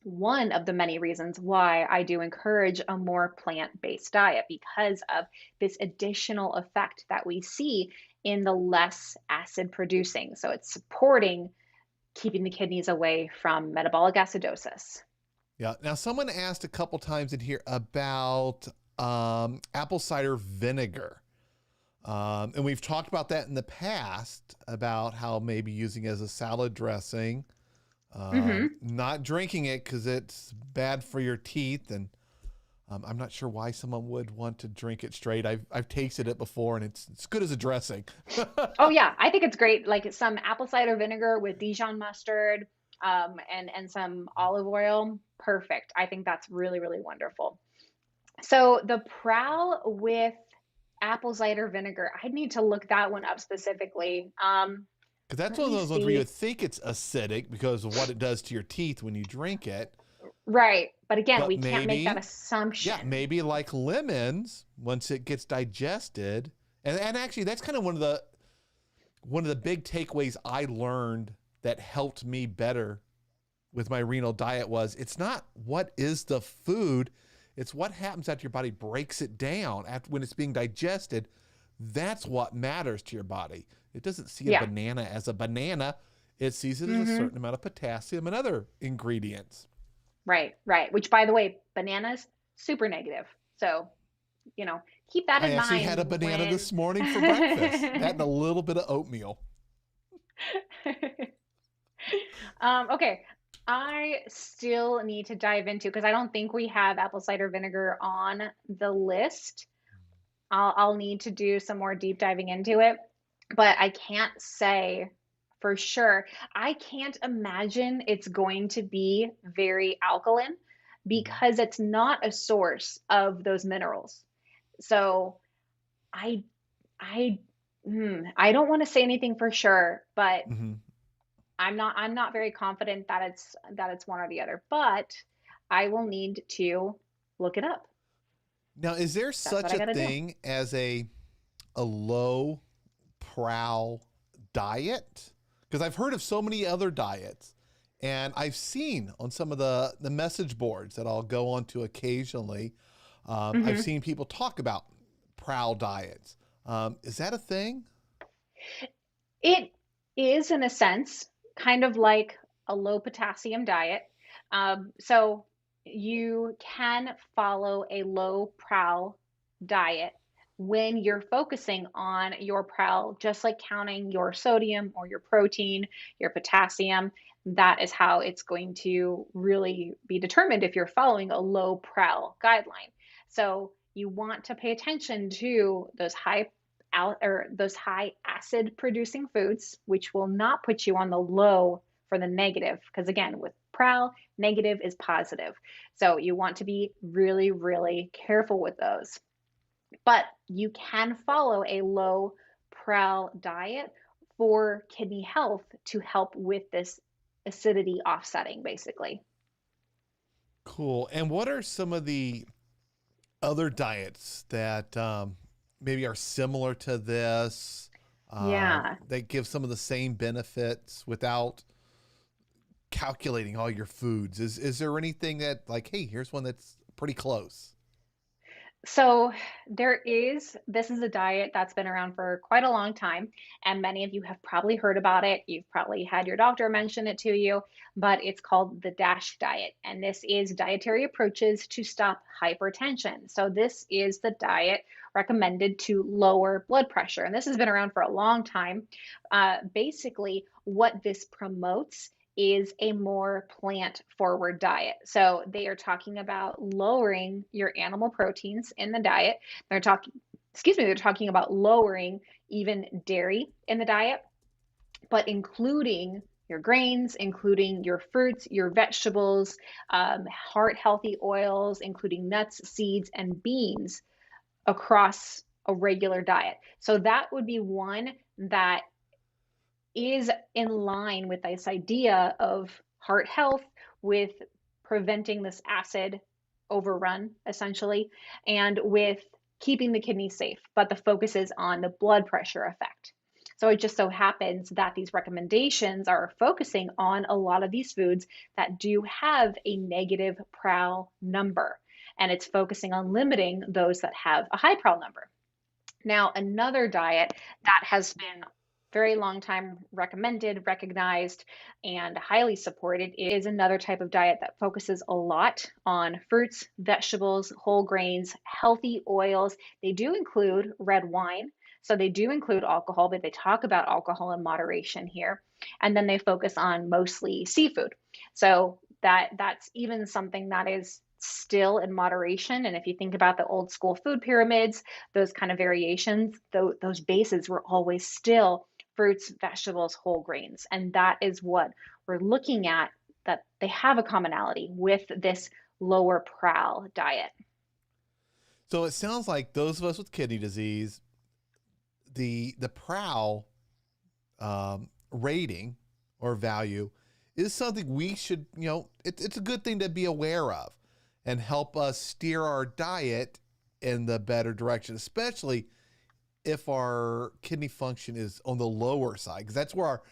one of the many reasons why I do encourage a more plant-based diet, because of this additional effect that we see in the less acid producing. So it's supporting keeping the kidneys away from metabolic acidosis. Yeah. Now, someone asked a couple times in here about apple cider vinegar. And we've talked about that in the past about how maybe using it as a salad dressing, Mm-hmm. not drinking it because it's bad for your teeth. And I'm not sure why someone would want to drink it straight. I've tasted it before, and it's good as a dressing. Oh yeah, I think it's great. Like some apple cider vinegar with Dijon mustard, and some olive oil. Perfect. I think that's really, really wonderful. So the prowl with apple cider vinegar, I need to look that one up specifically. Because that's Let one of me those ones where you see. would think it's acidic because of what it does to your teeth when you drink it. Right. But again, But we can't make that maybe, yeah, assumption. maybe like lemons, once it gets digested, and actually that's kind of one of the big takeaways I learned that helped me better with my renal diet was it's not what is the food, it's what happens after your body breaks it down after when it's being digested. That's what matters to your body. It doesn't see a Yeah. banana as a banana. It sees it as a Hmm. certain amount of potassium and other ingredients. Right, right. Which, by the way, bananas, super negative. So, keep that I in actually mind had a banana when. this morning for breakfast. That and a little bit of oatmeal. Okay, I still need to dive into because I don't think we have apple cider vinegar on the list. I'll need to do some more deep diving into it, but I can't say for sure. I can't imagine it's going to be very alkaline because it's not a source of those minerals. So I I I don't want to say anything for sure, but Mm-hmm. I'm not very confident that it's one or the other, but I will need to look it up. Now, is there That's what such I a got to do. thing as a low prowl diet? Because I've heard of so many other diets, and I've seen on some of the message boards that I'll go onto occasionally. I've Hmm. seen people talk about prowl diets. Is that a thing? It is, in a sense, kind of like a low potassium diet. So you can follow a low PRAL diet when you're focusing on your PRAL, just like counting your sodium or your protein, your potassium. That is how it's going to really be determined if you're following a low PRAL guideline. So you want to pay attention to those high or those high acid producing foods, which will not put you on the low for the negative. Because again, with PRAL, negative is positive. So you want to be really, really careful with those. But you can follow a low PRAL diet for kidney health to help with this acidity offsetting, basically. Cool. And what are some of the other diets that maybe are similar to this, Yeah. that give some of the same benefits without calculating all your foods? Is there anything that like, hey, here's one that's pretty close? So this is a diet that's been around for quite a long time, and many of you have probably heard about it. You've probably had your doctor mention it to you, but it's called the DASH diet. And this is dietary approaches to stop hypertension. So this is the diet recommended to lower blood pressure. And this has been around for a long time. Basically, what this promotes is a more plant forward diet. So they are talking about lowering your animal proteins in the diet. They're talking about lowering even dairy in the diet, but including your grains, including your fruits, your vegetables, heart healthy oils, including nuts, seeds, and beans across a regular diet. So that would be one that is in line with this idea of heart health, with preventing this acid overrun, essentially, and with keeping the kidneys safe. But the focus is on the blood pressure effect. So it just so happens that these recommendations are focusing on a lot of these foods that do have a negative PRAL number. And it's focusing on limiting those that have a high PRAL number. Now, another diet that has been very long time recommended, recognized, and highly supported is another type of diet that focuses a lot on fruits, vegetables, whole grains, healthy oils. They do include red wine. So they do include alcohol, but they talk about alcohol in moderation here. And then they focus on mostly seafood. So that's even something that is still in moderation. And if you think about the old school food pyramids, those kind of variations, those bases were always still fruits, vegetables, whole grains. And that is what we're looking at, that they have a commonality with this lower PRAL diet. So it sounds like those of us with kidney disease, the PRAL rating or value is something we should, it's a good thing to be aware of and help us steer our diet in the better direction, especially if our kidney function is on the lower side, because that's where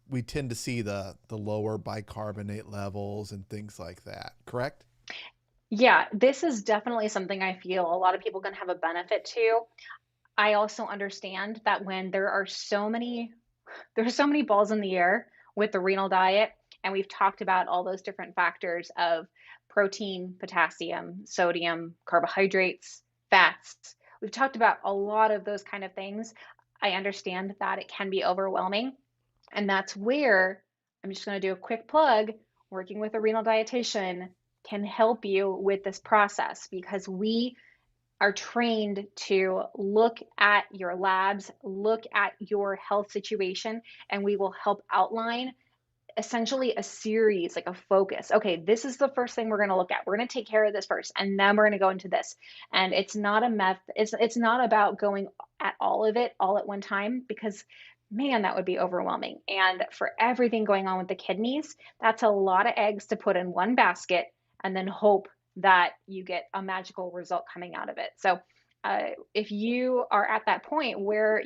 we tend to see the lower bicarbonate levels and things like that. Correct? Yeah, this is definitely something I feel a lot of people can have a benefit to. I also understand that when there's so many balls in the air with the renal diet, and we've talked about all those different factors of protein, potassium, sodium, carbohydrates, fats. We've talked about a lot of those kind of things. I understand that it can be overwhelming, and that's where I'm just going to do a quick plug. Working with a renal dietitian can help you with this process, because we are trained to look at your labs, look at your health situation, and we will help outline essentially a series, like a focus. Okay, this is the first thing we're going to look at. We're going to take care of this first, and then we're going to go into this. And it's not a method. It's not about going at all of it all at one time, because man, that would be overwhelming. And for everything going on with the kidneys, that's a lot of eggs to put in one basket and then hope that you get a magical result coming out of it. So if you are at that point where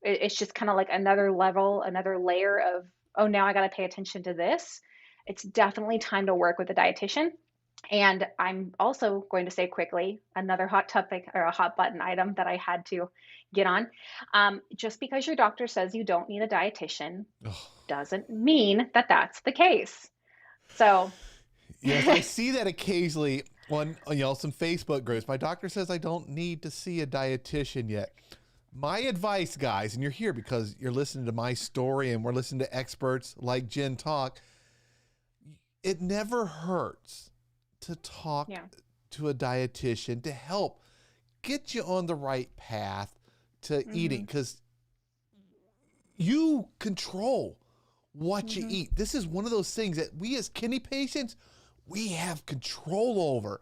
it's just kind of like another level, another layer of, oh, now I got to pay attention to this, it's definitely time to work with a dietitian. And I'm also going to say quickly another hot topic or a hot button item that I had to get on. Just because your doctor says you don't need a dietitian Oh. doesn't mean that that's the case. So, Yes, I see that occasionally on some Facebook groups. My doctor says I don't need to see a dietitian yet. My advice, guys, and you're here because you're listening to my story and we're listening to experts like Jen talk. It never hurts to talk yeah. to a dietitian to help get you on the right path to eating, because you control what you eat. This is one of those things that we as kidney patients, we have control over.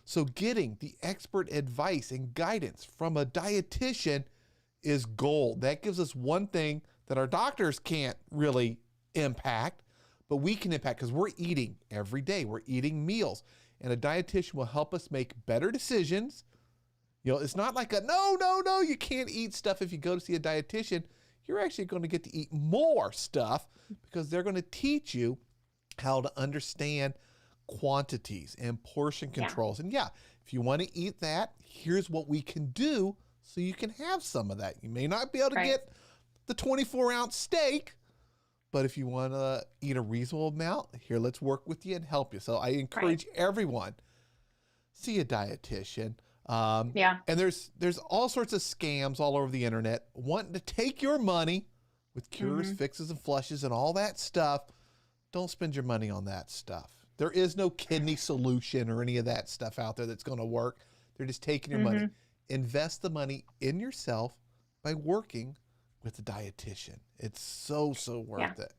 So getting the expert advice and guidance from a dietitian is gold. That gives us one thing that our doctors can't really impact, but we can impact, because we're eating every day. We're eating meals. and a dietitian will help us make better decisions. You know, it's not like a no, you can't eat stuff if you go to see a dietitian. You're actually going to get to eat more stuff because they're going to teach you how to understand quantities and portion Yeah. controls. And yeah, if you want to eat that, here's what we can do so you can have some of that. You may not be able to Right. get the 24-ounce steak, but if you want to eat a reasonable amount, here, let's work with you and help you. So I encourage everyone, see a dietitian. Yeah. And there's all sorts of scams all over the internet wanting to take your money with cures, fixes, and flushes and all that stuff. Don't spend your money on that stuff. There is no kidney solution or any of that stuff out there that's going to work. They're just taking your money. Invest the money in yourself by working with a dietitian. It's so worth it.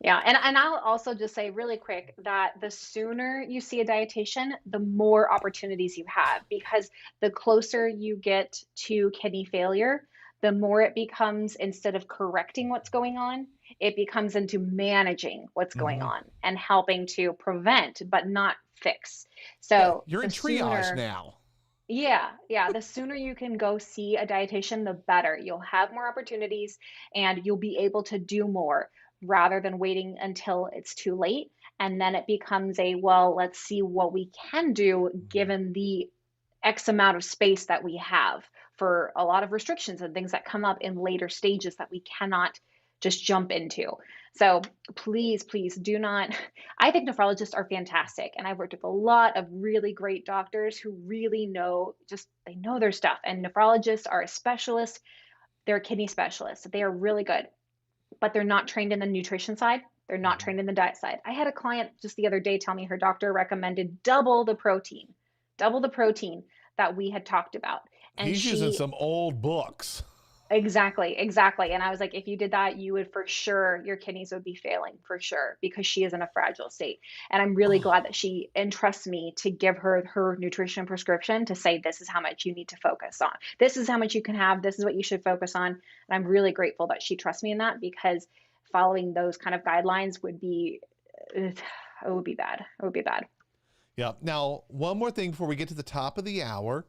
Yeah, and I'll also just say really quick that the sooner you see a dietitian, the more opportunities you have, because the closer you get to kidney failure, the more it becomes, instead of correcting what's going on, it becomes into managing what's going on and helping to prevent but not fix. Yeah, So you're the in triage sooner now. yeah. The sooner you can go see a dietitian, the better. You'll have more opportunities and you'll be able to do more rather than waiting until it's too late. And then it becomes a, well, let's see what we can do given the X amount of space that we have for a lot of restrictions and things that come up in later stages that we cannot just jump into. So please do not. I think nephrologists are fantastic. And I've worked with a lot of really great doctors who really know, just they know their stuff. And nephrologists are a specialist. They're a kidney specialist. They are really good, but they're not trained in the nutrition side. They're not trained in the diet side. I had a client just the other day tell me her doctor recommended double the protein that we had talked about. And He's using some old books. exactly. And I was like, if you did that, you would for sure, your kidneys would be failing for sure because she is in a fragile state. And I'm really glad that she entrusts me to give her nutrition prescription to say, this is how much you need to focus on. This is how much you can have. This is what you should focus on. And I'm really grateful that she trusts me in that, because following those kind of guidelines would be, it would be bad. It would be bad. Yeah. Now, one more thing before we get to the top of the hour.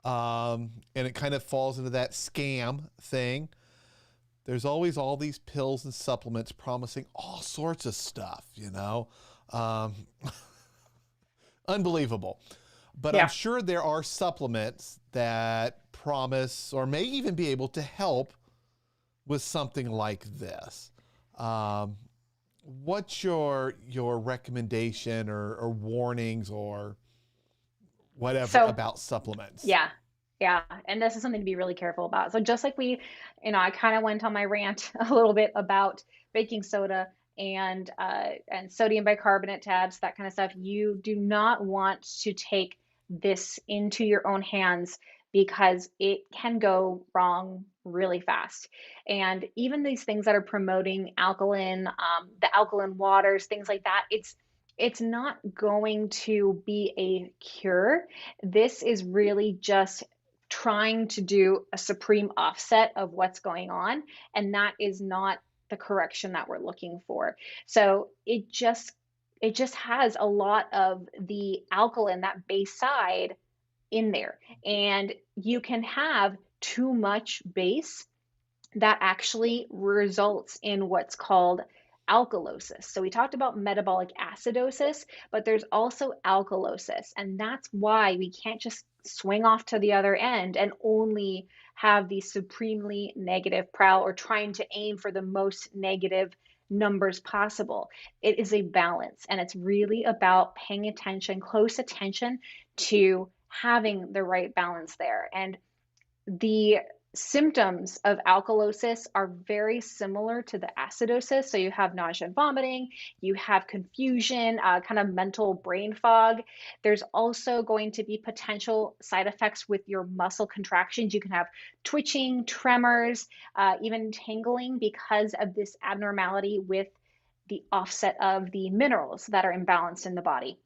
And it kind of falls into that scam thing. There's always all these pills and supplements promising all sorts of stuff, you know. Unbelievable. But I'm sure there are supplements that promise or may even be able to help with something like this. What's your recommendation or warnings or whatever about supplements? Yeah. And this is something to be really careful about. So just like I kind of went on my rant a little bit about baking soda and sodium bicarbonate tabs, that kind of stuff. You do not want to take this into your own hands because it can go wrong really fast. And even these things that are promoting alkaline, the alkaline waters, things like that, it's not going to be a cure. This is really just trying to do a supreme offset of what's going on. And that is not the correction that we're looking for. So it just has a lot of the alkaline, that base side in there. And you can have too much base that actually results in what's called alkalosis. So we talked about metabolic acidosis, but there's also alkalosis. And that's why we can't just swing off to the other end and only have the supremely negative PRAL or trying to aim for the most negative numbers possible. It is a balance, and it's really about paying attention, close attention to having the right balance there. And the symptoms of alkalosis are very similar to the acidosis. So you have nausea and vomiting, you have confusion, kind of mental brain fog. There's also going to be potential side effects with your muscle contractions. You can have twitching, tremors, even tingling because of this abnormality with the offset of the minerals that are imbalanced in the body.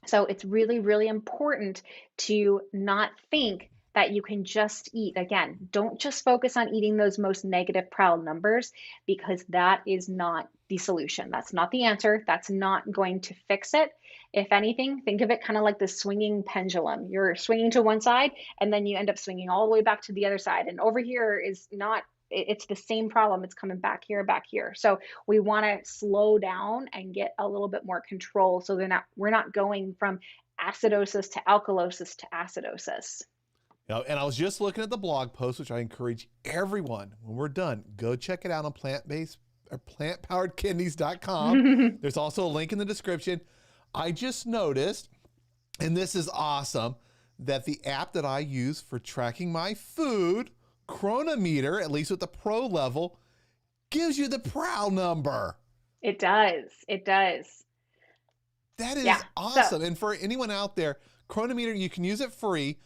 So it's really, really important to not think that you can just eat. Again, don't just focus on eating those most negative PRAL numbers, because that is not the solution. That's not the answer. That's not going to fix it. If anything, think of it kind of like the swinging pendulum. You're swinging to one side and then you end up swinging all the way back to the other side. And over here is not, it's the same problem. It's coming back here, back here. So we want to slow down and get a little bit more control so we're not going from acidosis to alkalosis to acidosis. And I was just looking at the blog post, which I encourage everyone, when we're done, go check it out on plant-based or plantpoweredkidneys.com. There's also a link in the description. I just noticed, and this is awesome, that the app that I use for tracking my food, Chronometer, at least with the pro level, gives you the PRAL number. It does. It does. That is awesome. And for anyone out there, Chronometer, you can use it free,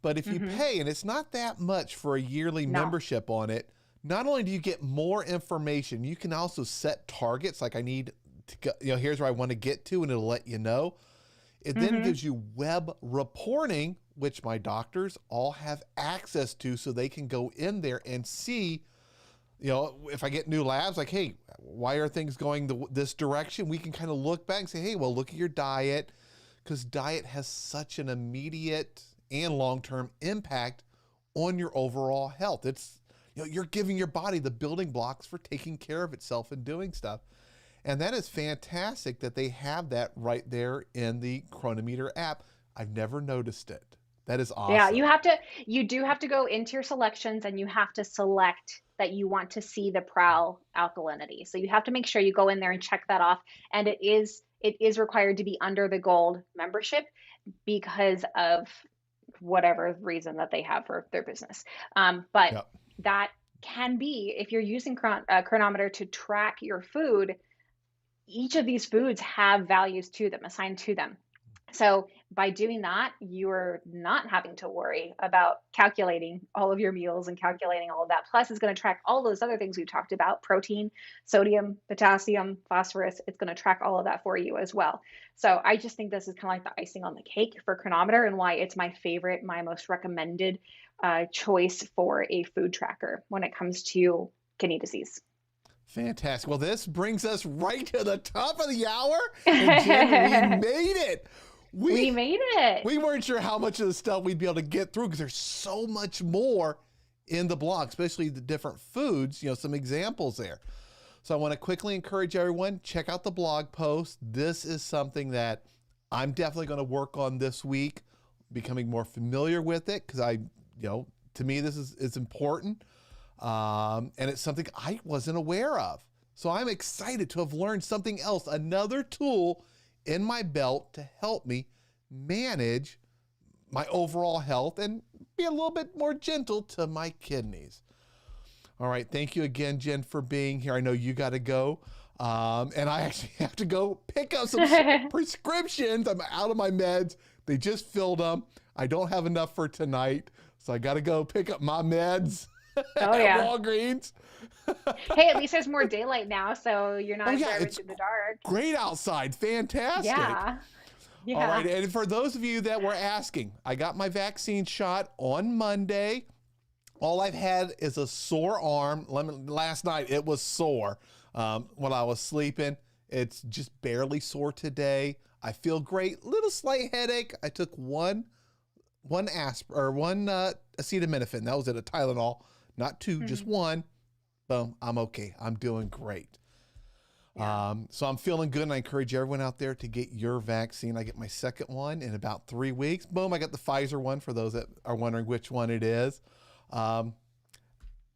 but if you pay, and it's not that much for a yearly membership on it, not only do you get more information, you can also set targets. Like I need to go, here's where I want to get to, and it'll let you know. It then gives you web reporting, which my doctors all have access to, so they can go in there and see, if I get new labs, like, hey, why are things going this direction? We can kind of look back and say, hey, well, look at your diet, because diet has such an immediate and long-term impact on your overall health. It's, you're giving your body the building blocks for taking care of itself and doing stuff. And that is fantastic that they have that right there in the Chronometer app. I've never noticed it. That is awesome. Yeah, you do have to go into your selections and you have to select that you want to see the PRAL alkalinity. So you have to make sure you go in there and check that off. And it is required to be under the gold membership because of whatever reason that they have for their business. But that can be, if you're using Chronometer to track your food, each of these foods have values to them, assigned to them. So by doing that, you're not having to worry about calculating all of your meals and calculating all of that. Plus, it's going to track all those other things we've talked about: protein, sodium, potassium, phosphorus. It's going to track all of that for you as well. So I just think this is kind of like the icing on the cake for Chronometer, and why it's my favorite, my most recommended choice for a food tracker when it comes to kidney disease. Fantastic. Well, this brings us right to the top of the hour. And Jen, we made it. We made it. We weren't sure how much of the stuff we'd be able to get through because there's so much more in the blog, especially the different foods, some examples there. So I want to quickly encourage everyone, check out the blog post. This is something that I'm definitely going to work on this week, becoming more familiar with it, because to me, this is important. And it's something I wasn't aware of. So I'm excited to have learned something else, another tool in my belt to help me manage my overall health and be a little bit more gentle to my kidneys. All right. Thank you again, Jen, for being here. I know you got to go. And I actually have to go pick up some prescriptions. I'm out of my meds. They just filled them. I don't have enough for tonight. So I got to go pick up my meds. Oh, yeah. At Walgreens. Hey, at least there's more daylight now, so you're not driving through the dark. Great outside. Fantastic. Yeah. All right. And for those of you that were asking, I got my vaccine shot on Monday. All I've had is a sore arm. Last night it was sore when I was sleeping. It's just barely sore today. I feel great. Little slight headache. I took one acetaminophen. That was it, a Tylenol. Not two, just one. Boom, I'm okay. I'm doing great. Yeah. So I'm feeling good, and I encourage everyone out there to get your vaccine. I get my second one in about 3 weeks. Boom, I got the Pfizer one for those that are wondering which one it is. Other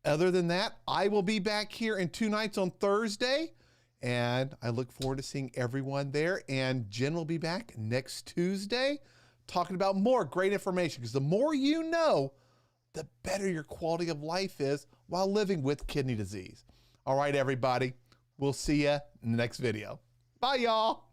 than that, I will be back here in 2 nights on Thursday, and I look forward to seeing everyone there. And Jen will be back next Tuesday talking about more great information, because the more you know, the better your quality of life is while living with kidney disease. All right, everybody. We'll see you in the next video. Bye, y'all.